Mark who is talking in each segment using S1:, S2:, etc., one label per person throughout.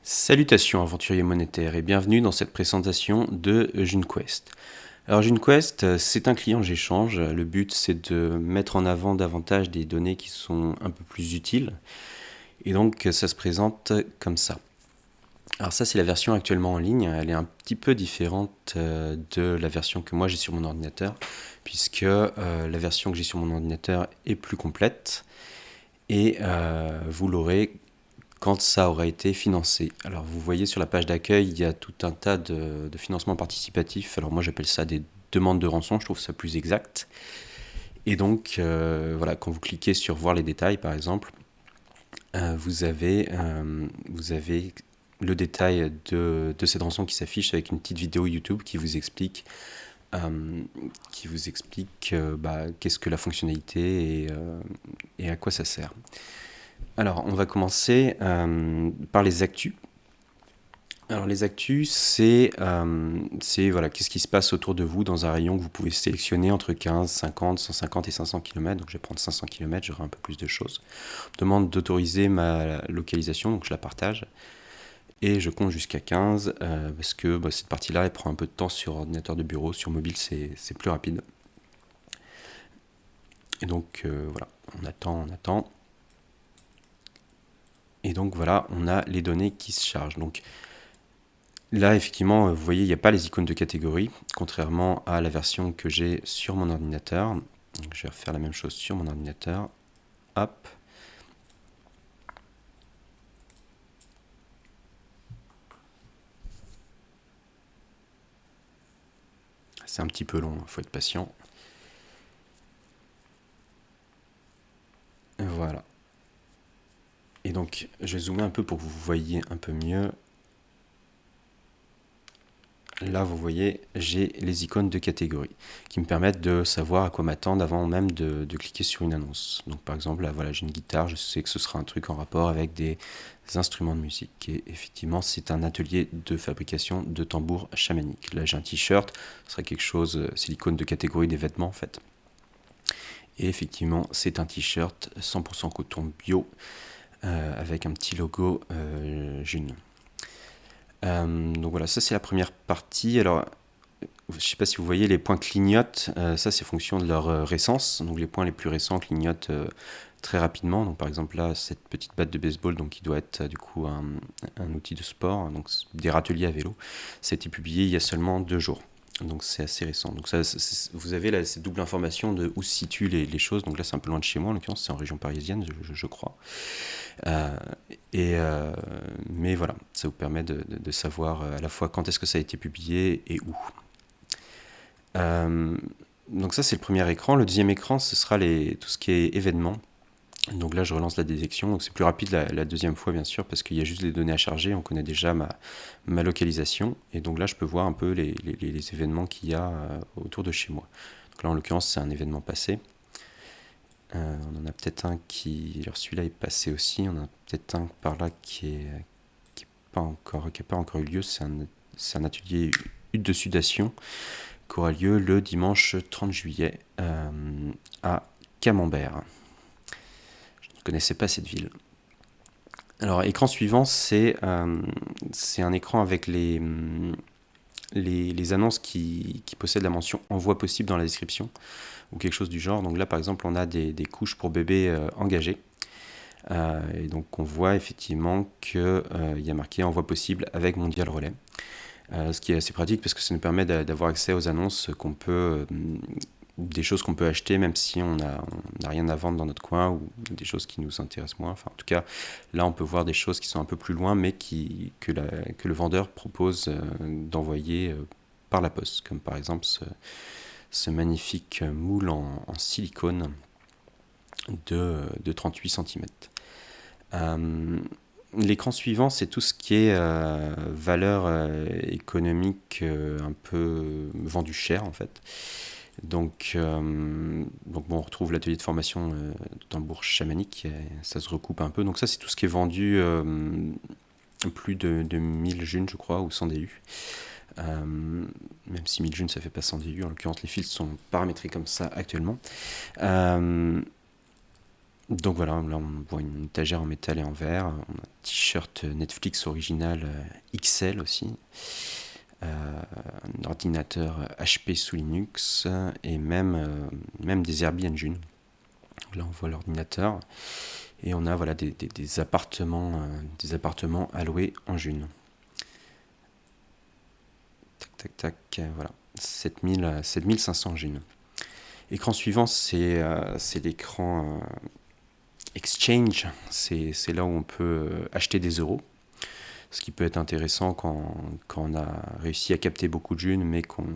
S1: Salutations aventuriers monétaires et bienvenue dans cette présentation de JuneQuest. Alors JuneQuest, c'est un client j'échange. Le but c'est de mettre en avant davantage des données qui sont un peu plus utiles. Et donc ça se présente comme ça. Alors ça c'est la version actuellement en ligne. Elle est un petit peu différente de la version que moi j'ai sur mon ordinateur, puisque la version que j'ai sur mon ordinateur est plus complète. Et vous l'aurez quand ça aura été financé. Alors vous voyez sur la page d'accueil, il y a tout un tas de financements participatifs. Alors moi j'appelle ça des demandes de rançon, je trouve ça plus exact. Et donc voilà, quand vous cliquez sur voir les détails par exemple, vous avez le détail de cette rançon qui s'affiche avec une petite vidéo YouTube qui vous explique qu'est-ce que la fonctionnalité et à quoi ça sert. Alors, on va commencer par les actus. Alors, les actus, c'est voilà, qu'est-ce qui se passe autour de vous dans un rayon que vous pouvez sélectionner entre 15, 50, 150 et 500 km. Donc, je vais prendre 500 km, j'aurai un peu plus de choses. On me demande d'autoriser ma localisation, donc je la partage. Et je compte jusqu'à 15 parce que cette partie-là, elle prend un peu de temps sur ordinateur de bureau. Sur mobile, c'est plus rapide. Et donc, voilà, on attend. Et donc, voilà, on a les données qui se chargent. Donc, là, effectivement, vous voyez, il n'y a pas les icônes de catégorie, contrairement à la version que j'ai sur mon ordinateur. Donc, je vais refaire la même chose sur mon ordinateur. Hop. C'est un petit peu long, il faut être patient. Voilà. Et donc, je vais zoomer un peu pour que vous voyez un peu mieux. Là, vous voyez, j'ai les icônes de catégorie qui me permettent de savoir à quoi m'attendre avant même de cliquer sur une annonce. Donc, par exemple, là, voilà, j'ai une guitare, je sais que ce sera un truc en rapport avec des instruments de musique. Et effectivement, c'est un atelier de fabrication de tambours chamaniques. Là, j'ai un t-shirt, ce serait quelque chose, c'est l'icône de catégorie des vêtements en fait. Et effectivement, c'est un t-shirt 100% coton bio avec un petit logo June. Donc voilà, ça c'est la première partie. Alors, je ne sais pas si vous voyez, les points clignotent. Ça, c'est fonction de leur récence. Donc les points les plus récents clignotent très rapidement. Donc par exemple là, cette petite batte de baseball, donc qui doit être du coup un outil de sport, donc des râteliers à vélo, ça a été publié il y a seulement 2 jours. Donc c'est assez récent. Donc ça, vous avez là cette double information de où se situent les choses. Donc là, c'est un peu loin de chez moi, en l'occurrence, c'est en région parisienne, je crois. Euh, mais voilà, ça vous permet de savoir à la fois quand est-ce que ça a été publié et où. Euh, donc ça, c'est le premier écran. Le deuxième écran, ce sera tout ce qui est événements. Donc là, je relance la détection. Donc c'est plus rapide la deuxième fois, bien sûr, parce qu'il y a juste les données à charger. On connaît déjà ma localisation. Et donc là, je peux voir un peu les événements qu'il y a autour de chez moi. Donc là, en l'occurrence, c'est un événement passé. On en a peut-être un qui... Alors celui-là est passé aussi. On en a peut-être un par là qui n'a pas encore eu lieu. C'est un atelier hutte de sudation qui aura lieu le dimanche 30 juillet à Camembert. Je ne connaissais pas cette ville. Alors, écran suivant, c'est un écran avec les annonces qui possèdent la mention envoi possible dans la description ou quelque chose du genre. Donc là, par exemple, on a des couches pour bébés engagées. Et donc, on voit effectivement qu'il y a marqué envoi possible avec Mondial Relais. Ce qui est assez pratique parce que ça nous permet d'avoir accès aux annonces des choses qu'on peut acheter même si on n'a rien à vendre dans notre coin ou des choses qui nous intéressent moins. Enfin, en tout cas, là, on peut voir des choses qui sont un peu plus loin mais que le vendeur propose d'envoyer par la poste, comme par exemple ce magnifique moule en silicone de 38 cm. L'écran suivant, c'est tout ce qui est valeur économique un peu vendu cher en fait. Donc bon, on retrouve l'atelier de formation de tambour chamanique, ça se recoupe un peu. Donc ça, c'est tout ce qui est vendu plus de 1000 junes, je crois, ou 100 DU. Même si 1000 junes, ça fait pas 100 DU. En l'occurrence, les fils sont paramétrés comme ça actuellement. Donc voilà, là on voit une étagère en métal et en verre. On a un t-shirt Netflix original XL aussi. Un ordinateur HP sous Linux et même des Herbie Engine. Là on voit l'ordinateur et on a voilà, des appartements alloués en June. Tac, tac, tac, voilà. 7500 June. Écran suivant, c'est l'écran Exchange. C'est là où on peut acheter des euros. Ce qui peut être intéressant quand on a réussi à capter beaucoup de June, mais qu'on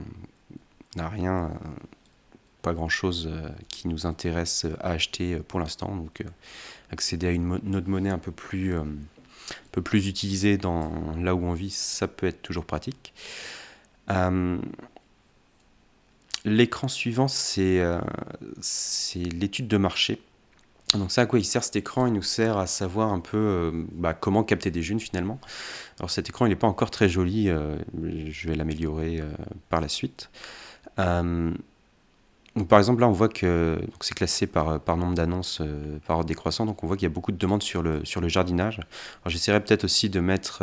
S1: n'a rien, pas grand-chose qui nous intéresse à acheter pour l'instant. Donc accéder à une autre monnaie un peu plus utilisée là où on vit, ça peut être toujours pratique. L'écran suivant, c'est l'étude de marché. Donc ça, à quoi il sert cet écran? Il nous sert à savoir un peu comment capter des Junes finalement. Alors cet écran, il n'est pas encore très joli, je vais l'améliorer par la suite. Euh, donc par exemple, là, on voit que donc c'est classé par nombre d'annonces, par ordre décroissant, donc on voit qu'il y a beaucoup de demandes sur le jardinage. Alors j'essaierai peut-être aussi de mettre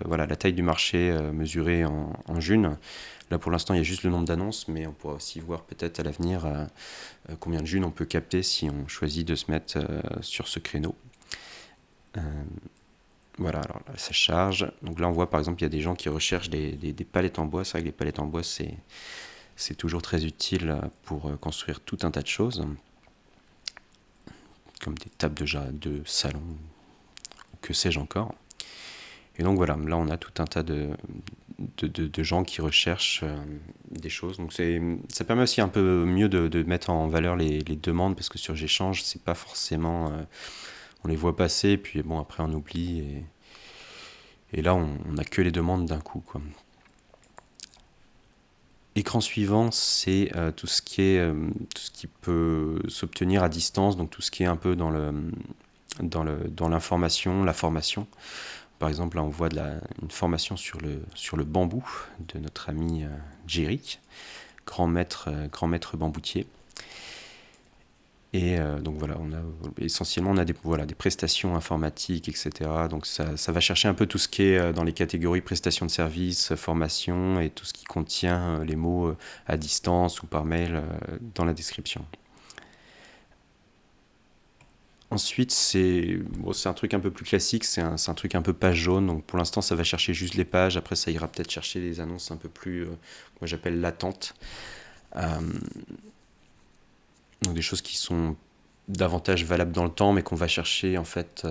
S1: voilà, la taille du marché mesurée en June. Là, pour l'instant, il y a juste le nombre d'annonces, mais on pourra aussi voir peut-être à l'avenir combien de June on peut capter si on choisit de se mettre sur ce créneau. Euh, voilà, alors là, ça charge. Donc là, on voit par exemple, il y a des gens qui recherchent des palettes en bois. C'est vrai que les palettes en bois, c'est toujours très utile pour construire tout un tas de choses, comme des tables de salon, ou que sais-je encore. Et donc voilà, là, on a tout un tas de gens qui recherchent des choses. Donc ça permet aussi un peu mieux de mettre en valeur les demandes, parce que sur Géchange, c'est pas forcément... on les voit passer, puis bon, après on oublie, et là, on n'a que les demandes d'un coup, quoi. Écran suivant, c'est tout ce qui peut s'obtenir à distance, donc tout ce qui est un peu dans l'information, la formation. Par exemple, là, on voit une formation sur le bambou de notre ami Jerry, grand maître bamboutier. Et donc voilà, essentiellement on a des prestations informatiques, etc. Donc ça va chercher un peu tout ce qui est dans les catégories prestations de services, formation, et tout ce qui contient les mots à distance ou par mail dans la description. Ensuite, c'est un truc un peu plus classique, c'est un truc un peu page jaune. Donc pour l'instant, ça va chercher juste les pages. Après, ça ira peut-être chercher les annonces un peu plus, moi j'appelle latentes. Euh, donc des choses qui sont davantage valables dans le temps, mais qu'on va chercher en fait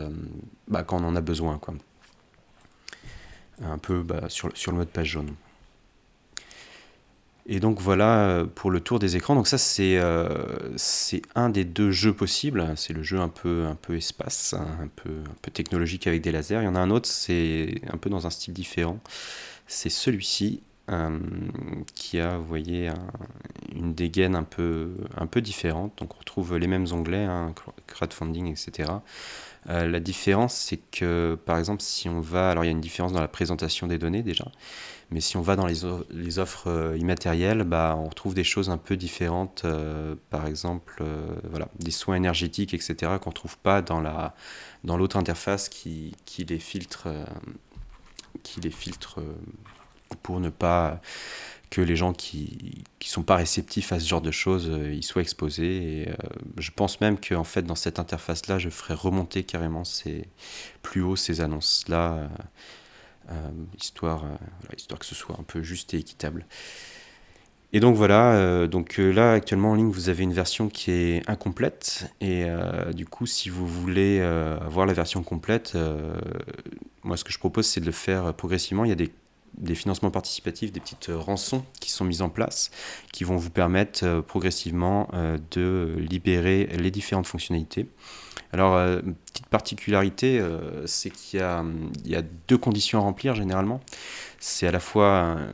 S1: quand on en a besoin, quoi. Un peu sur le mode page jaune. Et donc voilà pour le tour des écrans. Donc ça c'est un des deux jeux possibles. C'est le jeu un peu espace, hein, un peu technologique avec des lasers. Il y en a un autre, c'est un peu dans un style différent. C'est celui-ci qui a, vous voyez, une dégaine un peu différente. Donc on retrouve les mêmes onglets, hein, crowdfunding, etc. La différence, c'est que, par exemple, si on va... Alors, il y a une différence dans la présentation des données, déjà. Mais si on va dans les offres immatérielles, on retrouve des choses un peu différentes. Par exemple, voilà, des soins énergétiques, etc., qu'on ne trouve pas dans l'autre interface qui les filtre, pour ne pas que les gens qui sont pas réceptifs à ce genre de choses y soient exposés. Et je pense même que en fait, dans cette interface-là, je ferais remonter carrément plus haut ces annonces-là, histoire que ce soit un peu juste et équitable. Et donc voilà, là actuellement en ligne vous avez une version qui est incomplète, et du coup si vous voulez avoir la version complète, moi ce que je propose c'est de le faire progressivement. Il y a des financements participatifs, des petites rançons qui sont mises en place, qui vont vous permettre progressivement de libérer les différentes fonctionnalités. Alors, petite particularité, c'est qu'il y a deux conditions à remplir généralement. C'est à la fois un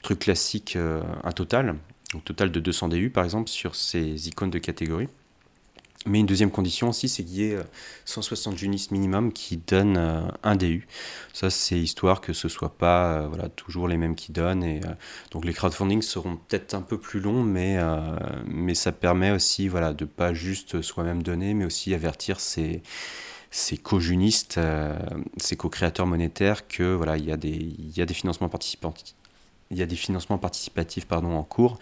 S1: truc classique, un total de 200 DU par exemple sur ces icônes de catégorie. Mais une deuxième condition aussi, c'est qu'il y ait 160 unistes minimum qui donnent un DU. Ça, c'est histoire que ce ne soit pas voilà, toujours les mêmes qui donnent. Donc les crowdfunding seront peut-être un peu plus longs, mais ça permet aussi voilà, de ne pas juste soi-même donner, mais aussi avertir ses co-junistes, ses co-créateurs monétaires que voilà, il y a des financements participatifs. Il y a des financements participatifs en cours,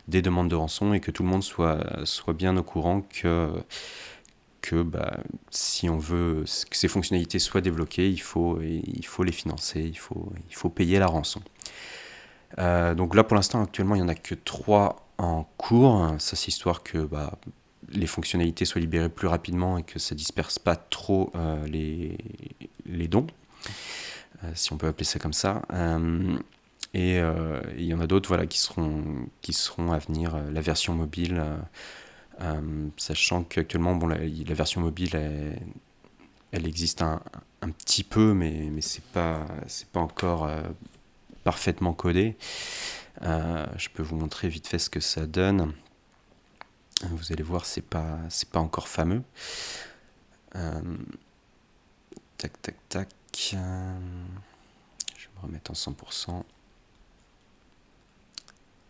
S1: des demandes de rançon et que tout le monde soit bien au courant que si on veut que ces fonctionnalités soient débloquées, il faut les financer, il faut payer la rançon. Donc là, pour l'instant, actuellement, il n'y en a que 3 en cours. Ça, c'est histoire que les fonctionnalités soient libérées plus rapidement et que ça ne disperse pas trop les dons, si on peut appeler ça comme ça. Et il y en a d'autres voilà, qui seront à venir. La version mobile, sachant qu'actuellement, bon, la version mobile, elle existe un petit peu, mais c'est pas encore parfaitement codé. Je peux vous montrer vite fait ce que ça donne. Vous allez voir, c'est pas encore fameux. Tac, tac, tac. Je vais me remettre en 100%.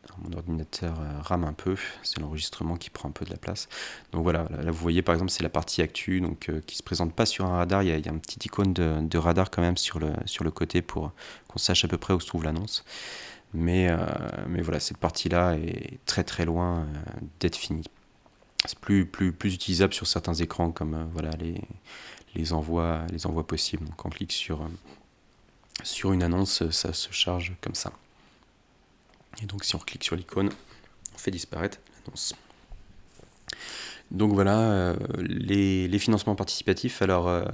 S1: Alors, mon ordinateur rame un peu, c'est l'enregistrement qui prend un peu de la place. Donc voilà, là vous voyez par exemple c'est la partie actu donc, qui se présente pas sur un radar, il y a un petit icône de radar quand même sur le côté pour qu'on sache à peu près où se trouve l'annonce. Mais voilà, cette partie-là est très très loin d'être finie. C'est plus utilisable sur certains écrans comme voilà, les envois possibles. Donc on clique sur une annonce, ça se charge comme ça. Et donc si on clique sur l'icône, on fait disparaître l'annonce. Donc voilà, les financements participatifs. Alors,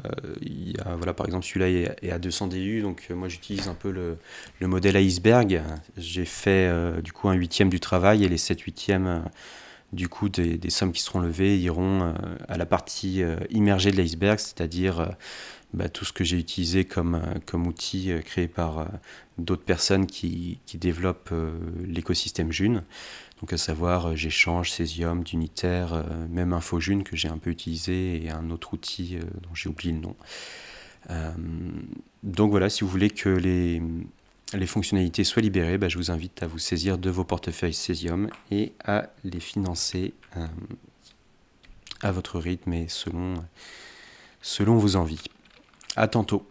S1: il y a, voilà, par exemple, celui-là est à 200 DU. Donc, moi, j'utilise un peu le modèle iceberg. J'ai fait du coup un huitième du travail et les 7/8 du coup des sommes qui seront levées iront à la partie immergée de l'iceberg, c'est-à-dire tout ce que j'ai utilisé comme outil créé par d'autres personnes qui développent l'écosystème June. Donc à savoir J'échange, Cesium, d'Unitaire, même InfoJune que j'ai un peu utilisé et un autre outil dont j'ai oublié le nom. Donc voilà, si vous voulez que les fonctionnalités soient libérées, je vous invite à vous saisir de vos portefeuilles Cesium et à les financer à votre rythme et selon vos envies. À tantôt.